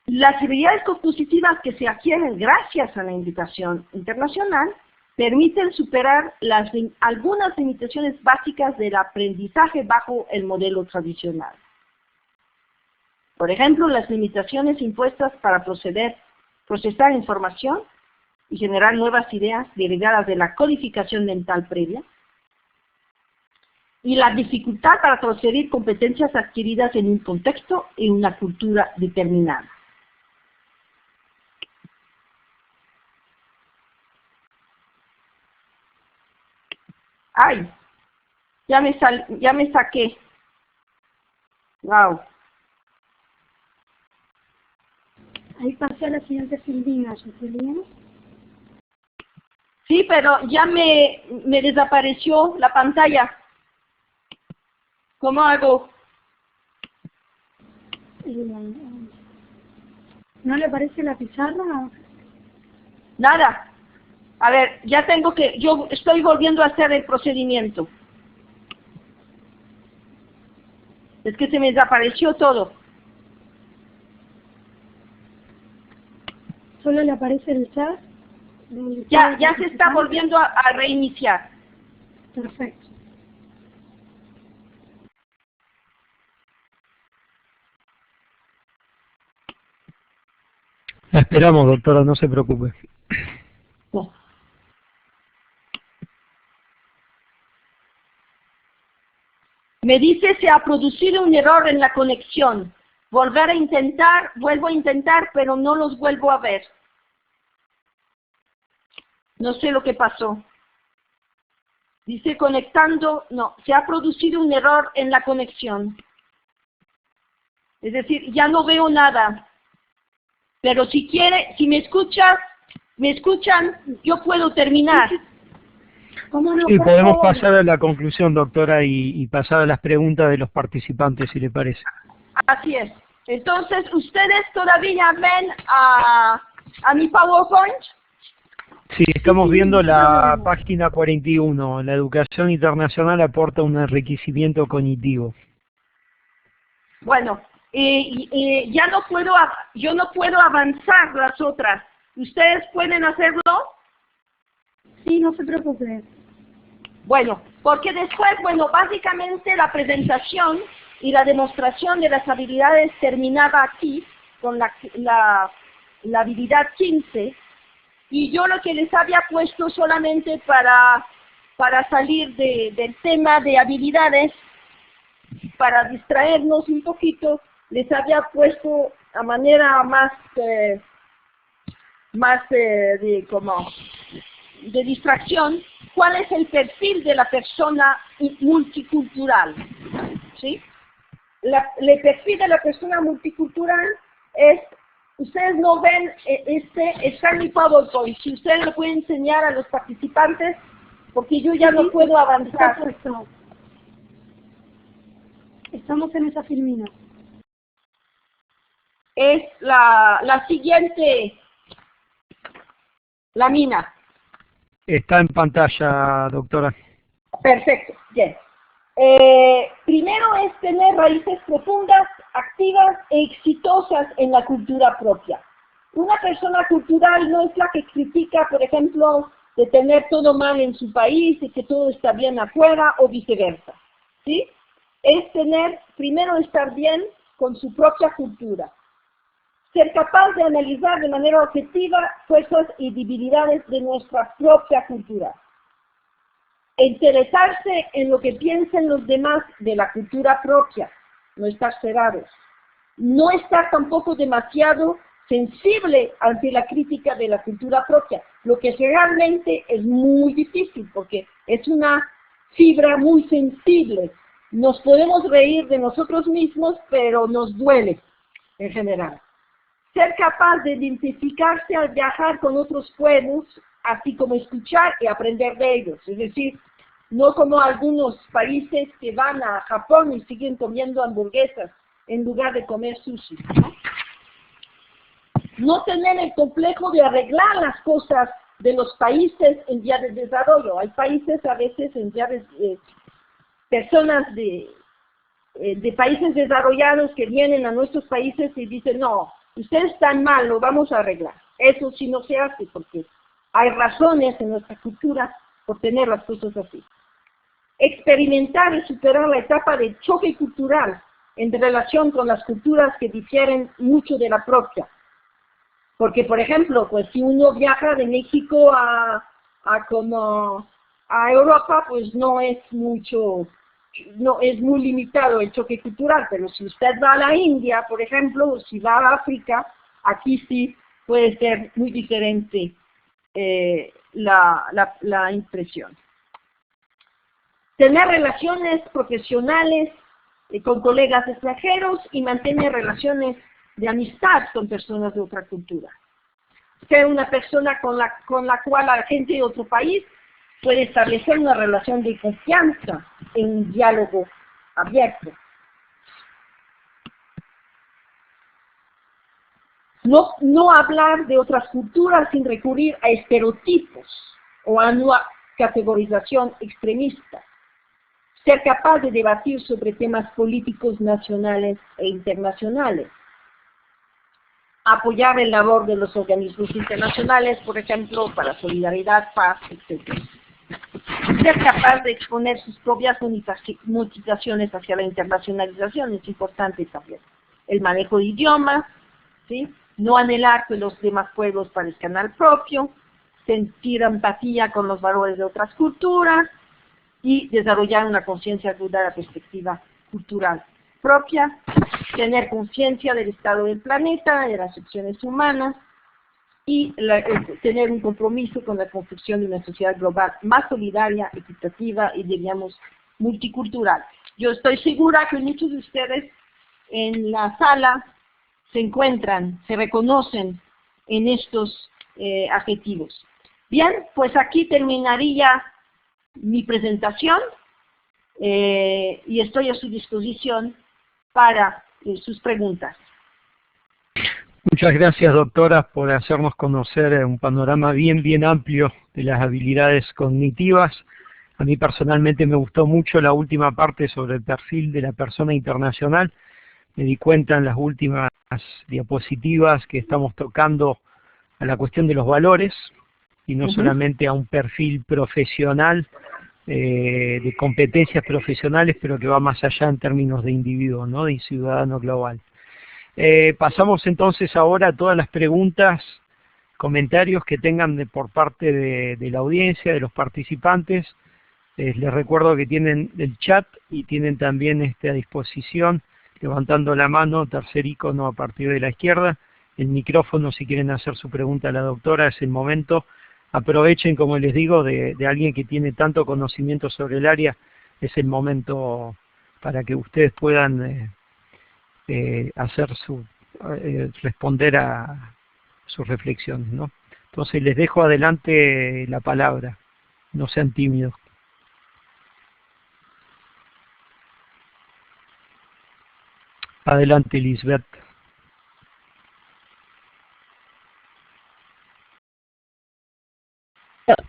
Speaker 1: Las habilidades cognitivas que se adquieren gracias a la educación internacional permiten superar algunas limitaciones básicas del aprendizaje bajo el modelo tradicional. Por ejemplo, las limitaciones impuestas para procesar información y generar nuevas ideas derivadas de la codificación mental previa, y la dificultad para transferir competencias adquiridas en un contexto y una cultura determinada. ¡Ay! Ya me saqué. ¡Wow!
Speaker 5: Ahí pasó la siguiente Silvina, Jocelyn.
Speaker 1: Sí, pero ya me desapareció la pantalla. ¿Cómo hago?
Speaker 5: ¿No le aparece la pizarra?
Speaker 1: Nada. A ver, yo estoy volviendo a hacer el procedimiento. Es que se me desapareció todo.
Speaker 5: ¿Solo le aparece el chat?
Speaker 1: Ya se está volviendo a reiniciar.
Speaker 5: Perfecto.
Speaker 4: La esperamos, doctora, no se preocupe.
Speaker 1: No. Me dice se ha producido un error en la conexión. Volver a intentar, vuelvo a intentar, pero no los vuelvo a ver. No sé lo que pasó. Dice conectando, no, se ha producido un error en la conexión. Es decir, ya no veo nada. Pero si quiere, si me escuchan, yo puedo terminar.
Speaker 4: Sí, podemos pasar a la conclusión, doctora, y pasar a las preguntas de los participantes, si le parece.
Speaker 1: Así es. Entonces, ¿ustedes todavía ven a mi PowerPoint?
Speaker 4: Sí, estamos viendo la página 41. La educación internacional aporta un enriquecimiento cognitivo.
Speaker 1: Bueno, ya no puedo, yo no puedo avanzar las otras. ¿Ustedes pueden hacerlo?
Speaker 5: Sí, no se preocupe.
Speaker 1: Bueno, porque después, bueno, básicamente la presentación y la demostración de las habilidades terminaba aquí, con la habilidad 15, y yo lo que les había puesto solamente para salir del tema de habilidades, para distraernos un poquito, les había puesto a manera más de distracción, cuál es el perfil de la persona multicultural, ¿sí? El perfil de la persona multicultural es, ustedes no ven, está en mi PowerPoint, si ustedes lo pueden enseñar a los participantes, porque yo ya no puedo avanzar.
Speaker 5: Estamos en esa filmina.
Speaker 1: Es la siguiente lámina.
Speaker 4: Está en pantalla, doctora.
Speaker 1: Perfecto, bien. Primero es tener raíces profundas, activas e exitosas en la cultura propia. Una persona cultural no es la que critica, por ejemplo, de tener todo mal en su país y que todo está bien afuera o viceversa, ¿sí? Es primero estar bien con su propia cultura. Ser capaz de analizar de manera objetiva fuerzas y debilidades de nuestra propia cultura. Interesarse en lo que piensen los demás de la cultura propia, no estar cerrados. No estar tampoco demasiado sensible ante la crítica de la cultura propia, lo que realmente es muy difícil porque es una fibra muy sensible. Nos podemos reír de nosotros mismos, pero nos duele en general. Ser capaz de identificarse al viajar con otros pueblos, así como escuchar y aprender de ellos. Es decir, no como algunos países que van a Japón y siguen comiendo hamburguesas en lugar de comer sushi. No tener el complejo de arreglar las cosas de los países en vías de desarrollo. Hay países a veces en vías de personas de países desarrollados que vienen a nuestros países y dicen, no, ustedes están mal, lo vamos a arreglar. Eso sí no se hace porque hay razones en nuestra cultura por tener las cosas así. Experimentar y superar la etapa de choque cultural en relación con las culturas que difieren mucho de la propia. Porque, por ejemplo, pues si uno viaja de México a Europa, pues no es muy limitado el choque cultural, pero si usted va a la India, por ejemplo, o si va a África, aquí sí puede ser muy diferente la impresión. Tener relaciones profesionales con colegas extranjeros y mantener relaciones de amistad con personas de otra cultura. Ser una persona con la cual la gente de otro país puede establecer una relación de confianza en un diálogo abierto. No hablar de otras culturas sin recurrir a estereotipos o a una categorización extremista. Ser capaz de debatir sobre temas políticos nacionales e internacionales. Apoyar el labor de los organismos internacionales, por ejemplo, para solidaridad, paz, etc. Ser capaz de exponer sus propias motivaciones hacia la internacionalización es importante también. El manejo de idiomas, ¿sí? No anhelar que los demás pueblos parezcan al propio, sentir empatía con los valores de otras culturas, y desarrollar una conciencia de la perspectiva cultural propia, tener conciencia del estado del planeta, de las opciones humanas, y tener un compromiso con la construcción de una sociedad global más solidaria, equitativa y, diríamos, multicultural. Yo estoy segura que muchos de ustedes en la sala se encuentran, se reconocen en estos adjetivos. Bien, pues aquí terminaría mi presentación y estoy a su disposición para sus preguntas.
Speaker 4: Muchas gracias, doctora, por hacernos conocer un panorama bien amplio de las habilidades cognitivas. A mí personalmente me gustó mucho la última parte sobre el perfil de la persona internacional. Me di cuenta en las últimas diapositivas que estamos tocando a la cuestión de los valores y no solamente a un perfil profesional, de competencias profesionales, pero que va más allá en términos de individuo, ¿no? De ciudadano global. Pasamos entonces ahora a todas las preguntas, comentarios que tengan por parte de la audiencia, de los participantes. Les recuerdo que tienen el chat y tienen también a disposición, levantando la mano, tercer icono a partir de la izquierda, el micrófono si quieren hacer su pregunta a la doctora, es el momento. Aprovechen, como les digo, de alguien que tiene tanto conocimiento sobre el área, es el momento para que ustedes puedan responder a sus reflexiones, ¿no? Entonces les dejo adelante la palabra, no sean tímidos. Adelante, Lisbeth.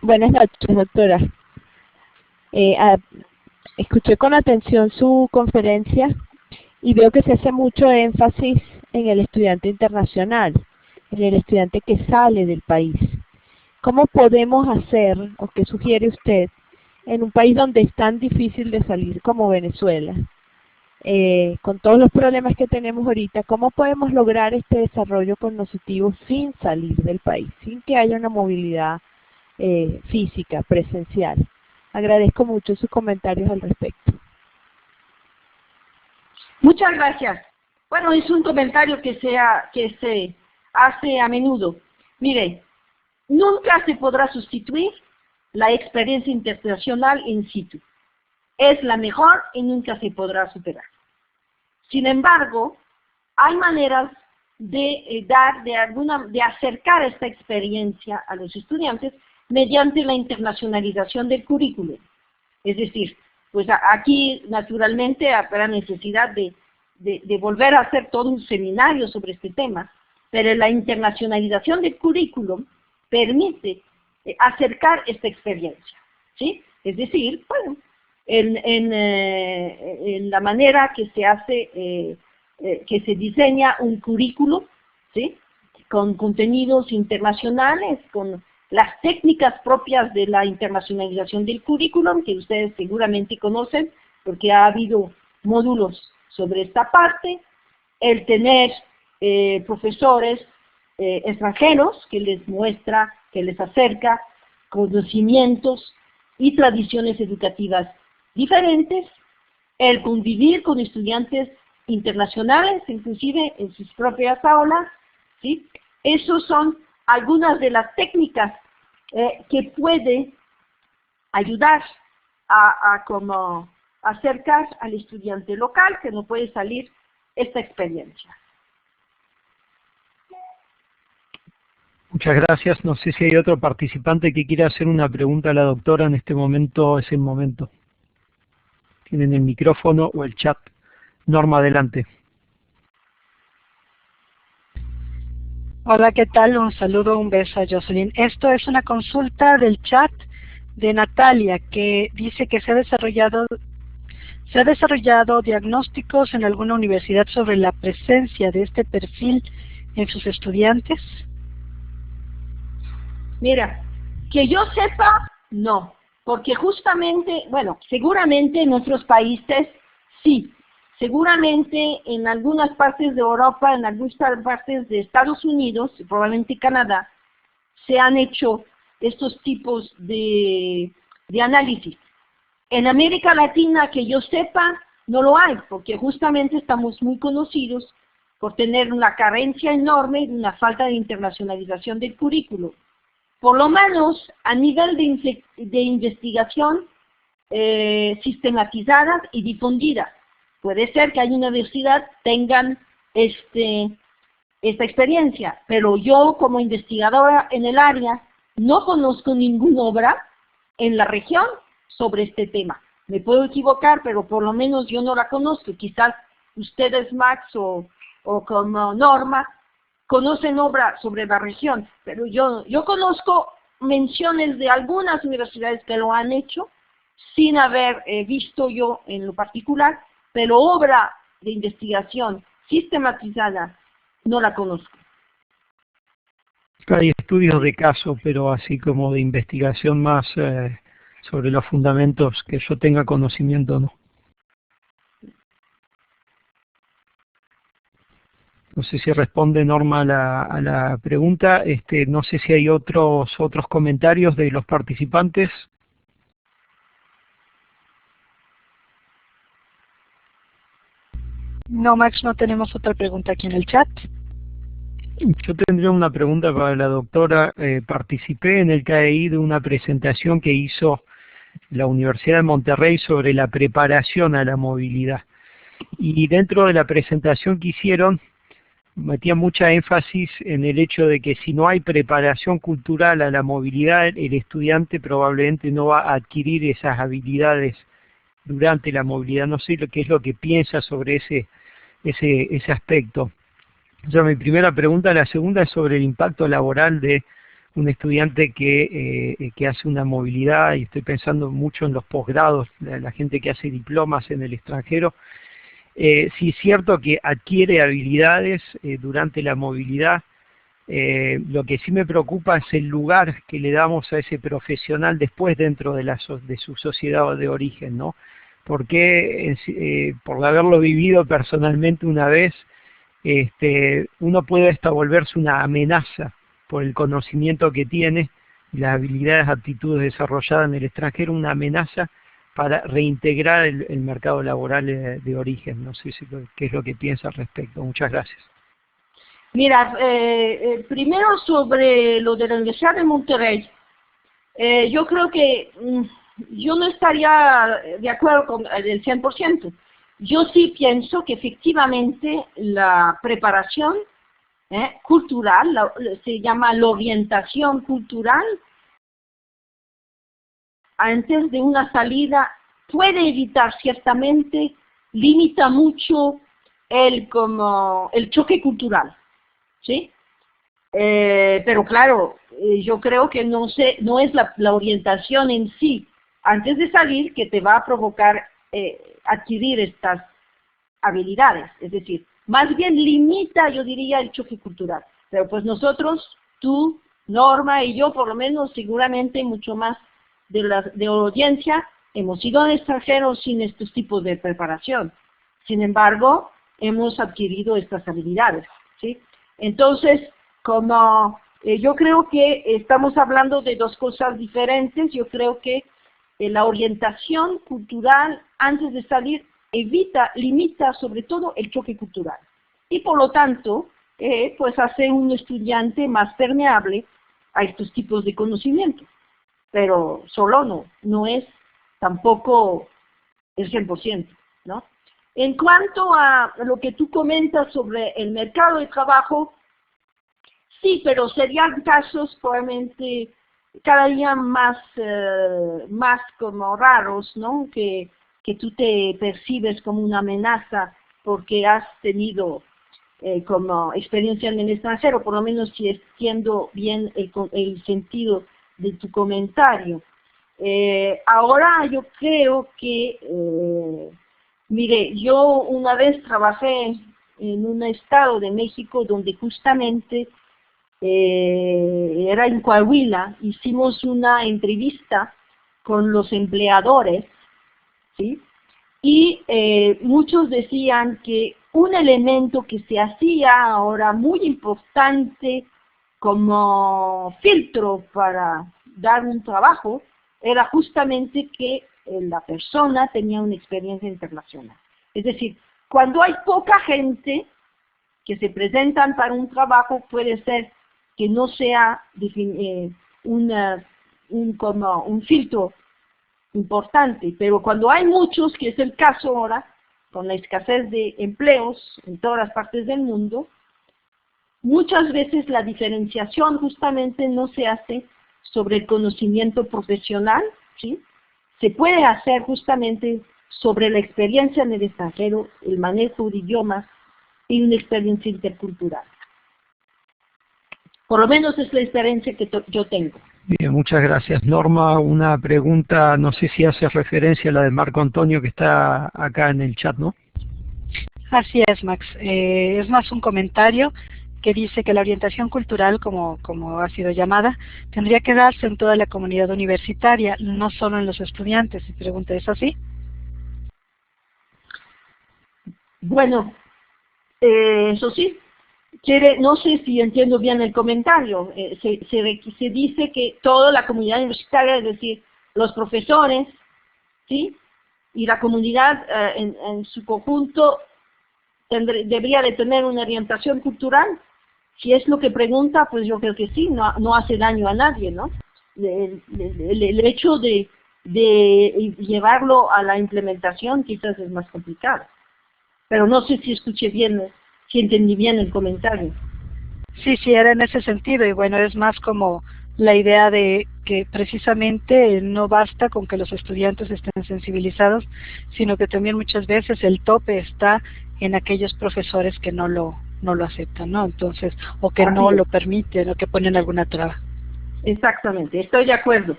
Speaker 6: Buenas noches, doctora. Escuché con atención su conferencia y veo que se hace mucho énfasis en el estudiante internacional, en el estudiante que sale del país. ¿Cómo podemos hacer, o qué sugiere usted, en un país donde es tan difícil de salir como Venezuela, con todos los problemas que tenemos ahorita, cómo podemos lograr este desarrollo cognitivo sin salir del país, sin que haya una movilidad física, presencial? Agradezco mucho sus comentarios al respecto.
Speaker 1: Muchas gracias. Bueno, es un comentario que se hace a menudo. Mire, nunca se podrá sustituir la experiencia internacional in situ. Es la mejor y nunca se podrá superar. Sin embargo, hay maneras de acercar esta experiencia a los estudiantes mediante la internacionalización del currículum. Es decir, pues aquí naturalmente habrá necesidad de volver a hacer todo un seminario sobre este tema, pero la internacionalización del currículum permite acercar esta experiencia, ¿sí? Es decir, bueno, en la manera que se hace, que se diseña un currículum, ¿sí? Con contenidos internacionales, con las técnicas propias de la internacionalización del currículum, que ustedes seguramente conocen, porque ha habido módulos sobre esta parte, el tener profesores extranjeros que les muestra, que les acerca conocimientos y tradiciones educativas diferentes, el convivir con estudiantes internacionales, inclusive en sus propias aulas, ¿sí? Esos son algunas de las técnicas que puede ayudar a como acercar al estudiante local que no puede salir esta experiencia.
Speaker 4: Muchas gracias. No sé si hay otro participante que quiera hacer una pregunta a la doctora. En este momento es el momento. Tienen el micrófono o el chat. Norma, adelante.
Speaker 7: Hola, ¿qué tal? Un saludo, un beso a Jocelyn. Esto es una consulta del chat de Natalia, que dice que se ha desarrollado diagnósticos en alguna universidad sobre la presencia de este perfil en sus estudiantes.
Speaker 1: Mira, que yo sepa, no, porque justamente, bueno, seguramente en otros países sí, seguramente en algunas partes de Europa, en algunas partes de Estados Unidos, probablemente Canadá, se han hecho estos tipos de análisis. En América Latina, que yo sepa, no lo hay, porque justamente estamos muy conocidos por tener una carencia enorme y una falta de internacionalización del currículo. Por lo menos a nivel de investigación sistematizadas y difundidas. Puede ser que hay una universidad tengan esta experiencia, pero yo como investigadora en el área no conozco ninguna obra en la región sobre este tema. Me puedo equivocar, pero por lo menos yo no la conozco. Quizás ustedes, Max, o como Norma, conocen obra sobre la región, pero yo conozco menciones de algunas universidades que lo han hecho, sin haber visto yo en lo particular, pero obra de investigación sistematizada no la conozco.
Speaker 4: Hay estudios de caso, pero así como de investigación más sobre los fundamentos que yo tenga conocimiento, no. No sé si responde Norma a la pregunta. No sé si hay otros comentarios de los participantes.
Speaker 7: No, Max, no tenemos otra pregunta aquí en el chat.
Speaker 4: Yo tendría una pregunta para la doctora. Participé en el KEI de una presentación que hizo la Universidad de Monterrey sobre la preparación a la movilidad. Y dentro de la presentación que hicieron, metía mucha énfasis en el hecho de que si no hay preparación cultural a la movilidad, el estudiante probablemente no va a adquirir esas habilidades durante la movilidad. No sé qué es lo que piensa sobre ese aspecto. O sea, mi primera pregunta. La segunda es sobre el impacto laboral de un estudiante que hace una movilidad, y estoy pensando mucho en los posgrados, la gente que hace diplomas en el extranjero. Sí es cierto que adquiere habilidades durante la movilidad. Lo que sí me preocupa es el lugar que le damos a ese profesional después dentro de su sociedad de origen, ¿no? Porque por haberlo vivido personalmente una vez, uno puede hasta volverse una amenaza por el conocimiento que tiene y las habilidades, aptitudes desarrolladas en el extranjero, una amenaza para reintegrar el mercado laboral de origen. No sé qué es lo que piensa al respecto. Muchas gracias.
Speaker 1: Mira, primero sobre lo de la Universidad de Monterrey. Yo creo que yo no estaría de acuerdo con el 100%. Yo sí pienso que efectivamente la preparación cultural, se llama la orientación cultural, antes de una salida, puede evitar ciertamente, limita mucho el choque cultural, ¿sí? Pero claro, yo creo que no es la orientación en sí, antes de salir, que te va a provocar adquirir estas habilidades. Es decir, más bien limita, yo diría, el choque cultural. Pero pues nosotros, tú, Norma y yo, por lo menos, seguramente mucho más de audiencia, hemos ido al extranjero sin estos tipos de preparación. Sin embargo, hemos adquirido estas habilidades, ¿sí? Entonces, como yo creo que estamos hablando de dos cosas diferentes, yo creo que la orientación cultural antes de salir limita sobre todo el choque cultural. Y por lo tanto, pues hace un estudiante más permeable a estos tipos de conocimiento. Pero solo no es tampoco el 100%, ¿no? En cuanto a lo que tú comentas sobre el mercado de trabajo, sí, pero serían casos probablemente cada día más como raros, ¿no? Que tú te percibes como una amenaza porque has tenido como experiencia en el extranjero, por lo menos si entiendo bien el sentido de tu comentario. Ahora yo creo que, mire, yo una vez trabajé en un estado de México donde justamente era en Coahuila, hicimos una entrevista con los empleadores, ¿sí? Y muchos decían que un elemento que se hacía ahora muy importante como filtro para dar un trabajo era justamente que la persona tenía una experiencia internacional. Es decir, cuando hay poca gente que se presentan para un trabajo, puede ser que no sea como un filtro importante, pero cuando hay muchos, que es el caso ahora, con la escasez de empleos en todas las partes del mundo, muchas veces la diferenciación justamente no se hace sobre el conocimiento profesional, ¿sí? Se puede hacer justamente sobre la experiencia en el extranjero, el manejo de idiomas y una experiencia intercultural. Por lo menos es la experiencia que yo tengo.
Speaker 4: Bien, muchas gracias. Norma, una pregunta, no sé si hace referencia a la de Marco Antonio que está acá en el chat, ¿no?
Speaker 7: Así es, Max. Es más un comentario que dice que la orientación cultural, como ha sido llamada, tendría que darse en toda la comunidad universitaria, no solo en los estudiantes. Y pregunta, ¿es así?
Speaker 1: Bueno, eso sí. No sé si entiendo bien el comentario. Se dice que toda la comunidad universitaria, es decir, los profesores, ¿sí? Y la comunidad en su conjunto debería de tener una orientación cultural. Si es lo que pregunta, pues yo creo que sí, no hace daño a nadie, ¿no? El hecho de llevarlo a la implementación quizás es más complicado. Pero no sé si escuché bien, si entendí bien el comentario.
Speaker 7: Sí, era en ese sentido, y bueno, es más como la idea de que precisamente no basta con que los estudiantes estén sensibilizados, sino que también muchas veces el tope está en aquellos profesores que no lo aceptan, ¿no? Entonces, o que no lo permiten, o que ponen alguna traba.
Speaker 1: Exactamente, estoy de acuerdo.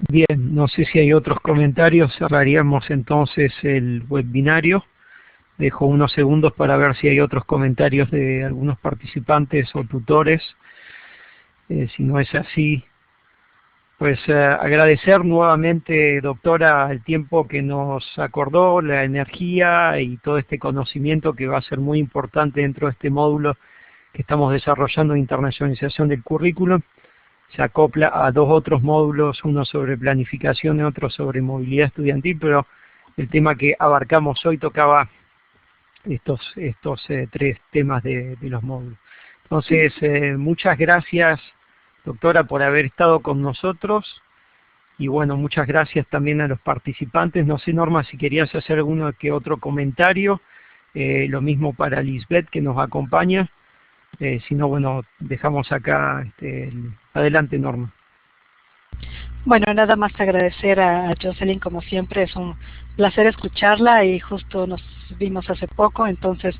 Speaker 4: Bien, no sé si hay otros comentarios, cerraríamos entonces el webinario. Dejo unos segundos para ver si hay otros comentarios de algunos participantes o tutores. Si no es así, pues agradecer nuevamente, doctora, el tiempo que nos acordó, la energía y todo este conocimiento que va a ser muy importante dentro de este módulo que estamos desarrollando de internacionalización del currículum. Se acopla a dos otros módulos, uno sobre planificación y otro sobre movilidad estudiantil, pero el tema que abarcamos hoy tocaba estos tres temas de los módulos. Entonces, muchas gracias, doctora, por haber estado con nosotros, y bueno, muchas gracias también a los participantes. No sé, Norma, si querías hacer alguno que otro comentario, lo mismo para Lisbeth, que nos acompaña. Si no, bueno, dejamos acá, adelante, Norma.
Speaker 7: Bueno, nada más agradecer a Jocelyn, como siempre, es un placer escucharla y justo nos vimos hace poco, entonces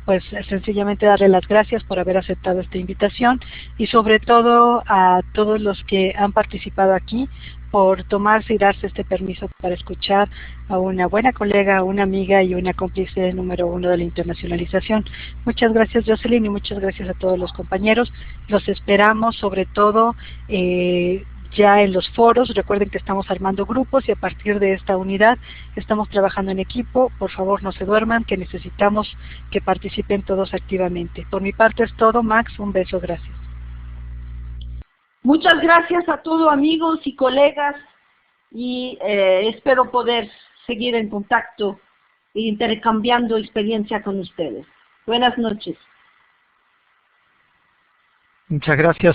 Speaker 7: pues sencillamente darle las gracias por haber aceptado esta invitación y sobre todo a todos los que han participado aquí por tomarse y darse este permiso para escuchar a una buena colega, una amiga y una cómplice número 1 de la internacionalización. Muchas gracias, Jocelyn, y muchas gracias a todos los compañeros. Los esperamos sobre todo ya en los foros. Recuerden que estamos armando grupos y a partir de esta unidad estamos trabajando en equipo. Por favor, no se duerman, que necesitamos que participen todos activamente. Por mi parte es todo. Max, un beso, gracias.
Speaker 1: Muchas gracias a todos, amigos y colegas, y espero poder seguir en contacto e intercambiando experiencia con ustedes. Buenas noches.
Speaker 4: Muchas gracias.